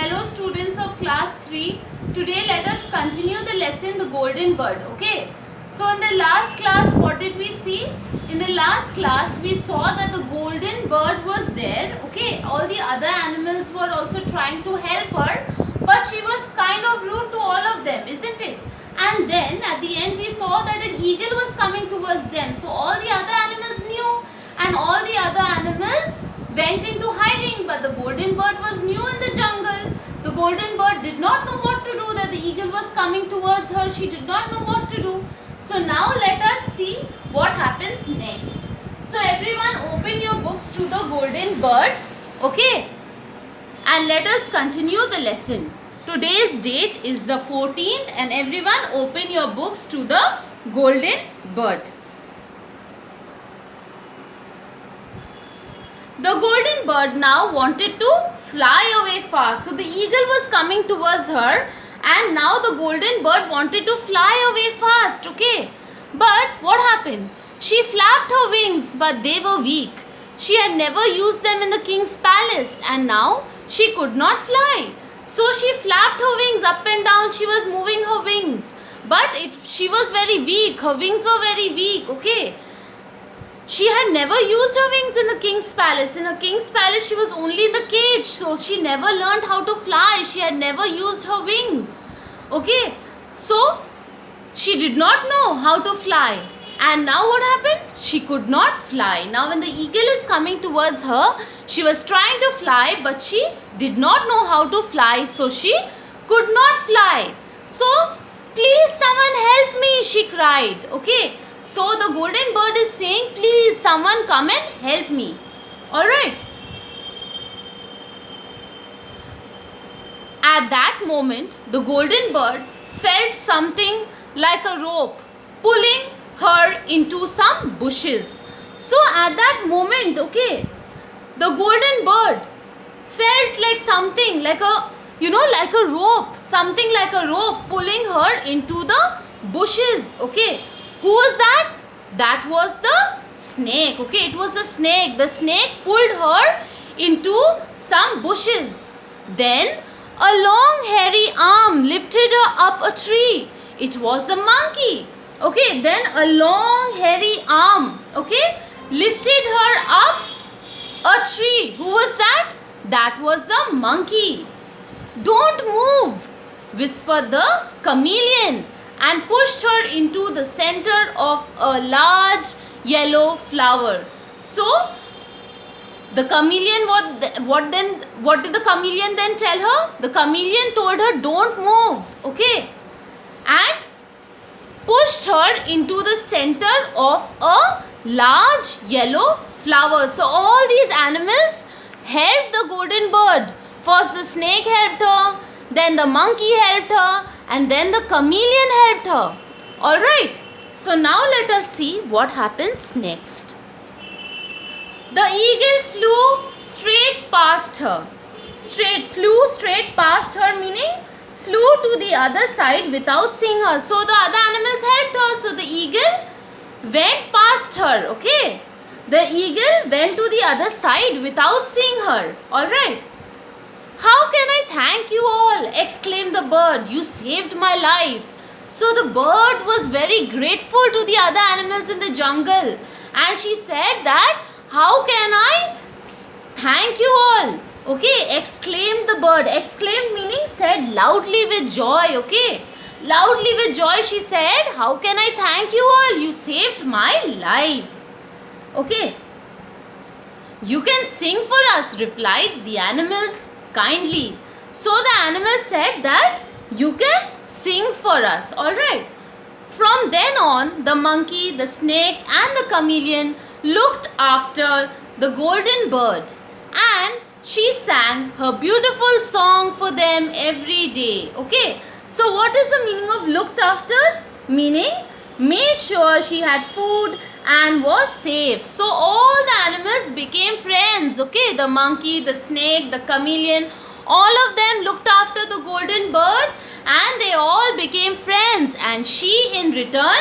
Hello students of class 3. Today let us continue the lesson The Golden Bird. Okay. So in the last class what did we see? In the last class we saw that the golden bird was there. Okay. All the other animals were also trying to help her, but she was kind of rude to all of them, isn't it? And then at the end we saw that an eagle was coming towards them. So all the other animals knew and all the other animals went into hiding, but the golden bird was new in the jungle. The golden bird did not know what to do, that the eagle was coming towards her. She did not know what to do. So now let us see what happens next. So everyone open your books to the golden bird. Okay. And let us continue the lesson. Today's date is the 14th and everyone open your books to the golden bird. The golden bird now wanted to fly away fast. So the eagle was coming towards her and now the golden bird wanted to fly away fast. Okay. But what happened? She flapped her wings, but they were weak. She had never used them in the king's palace and now she could not fly. So she flapped her wings up and down. She was moving her wings. But she was very weak. Her wings were very weak. Okay. She had never used her wings in the king's palace. In a king's palace, she was only in the cage. So she never learned how to fly. She had never used her wings. Okay. So she did not know how to fly. And now what happened? She could not fly. Now when the eagle is coming towards her, she was trying to fly, but she did not know how to fly. So she could not fly. So please someone help me, she cried. Okay. So the golden bird is saying, please someone come and help me. Alright. At that moment, the golden bird felt something like a rope pulling her into some bushes. So at that moment, okay, the golden bird felt like something like a, like a rope, something like a rope pulling her into the bushes. Okay. Who was that? That was the snake. Okay, it was the snake. The snake pulled her into some bushes. Then a long hairy arm lifted her up a tree. It was the monkey. Okay, then a long hairy arm, okay, lifted her up a tree. Who was that? That was the monkey. Don't move, whispered the chameleon, and pushed her into the center of a large yellow flower. So the chameleon, what did the chameleon then tell her? The chameleon told her, don't move, okay, and pushed her into the center of a large yellow flower. So all these animals helped the golden bird. First the snake helped her, then the monkey helped her, and then the chameleon helped her. Alright. So now let us see what happens next. The eagle flew straight past her. Flew straight past her, meaning flew to the other side without seeing her. So the other animals helped her. So the eagle went past her. Okay. The eagle went to the other side without seeing her. Alright. How can I thank you all? Exclaimed the bird. You saved my life. So the bird was very grateful to the other animals in the jungle. And she said that, how can I thank you all? Okay, exclaimed the bird. Exclaimed meaning said loudly with joy. Okay, loudly with joy she said, how can I thank you all? You saved my life. Okay, you can sing for us, replied the animals kindly. So the animal said that you can sing for us. Alright. From then on, the monkey, the snake and the chameleon looked after the golden bird and she sang her beautiful song for them every day. Okay. So what is the meaning of looked after? Meaning made sure she had food and was safe. So all the animals became friends. Okay, the monkey, the snake, the chameleon, all of them looked after the golden bird and they all became friends, and she in return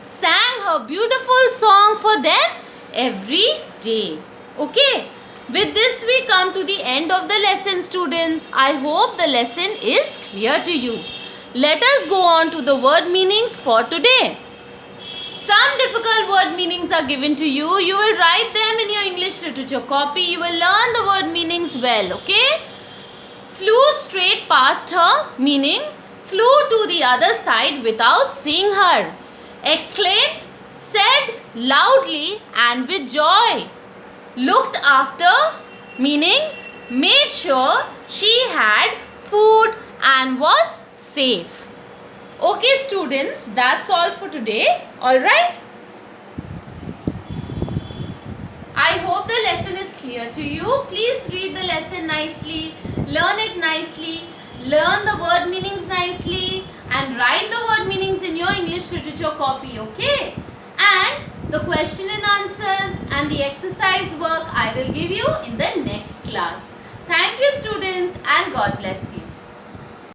sang her beautiful song for them every day. Okay, With this we come to the end of the lesson, students. I hope the lesson is clear to you. Let us go on to the word meanings for today. Some difficult word meanings are given to you. You will write them in your English literature copy. You will learn the word meanings well, okay? Flew straight past her, meaning flew to the other side without seeing her. Exclaimed, said loudly and with joy. Looked after, meaning made sure she had food and was safe. Okay students, that's all for today. Alright? I hope the lesson is clear to you. Please read the lesson nicely, learn it nicely, learn the word meanings nicely and write the word meanings in your English literature copy, okay? And the question and answers and the exercise work I will give you in the next class. Thank you students and God bless you.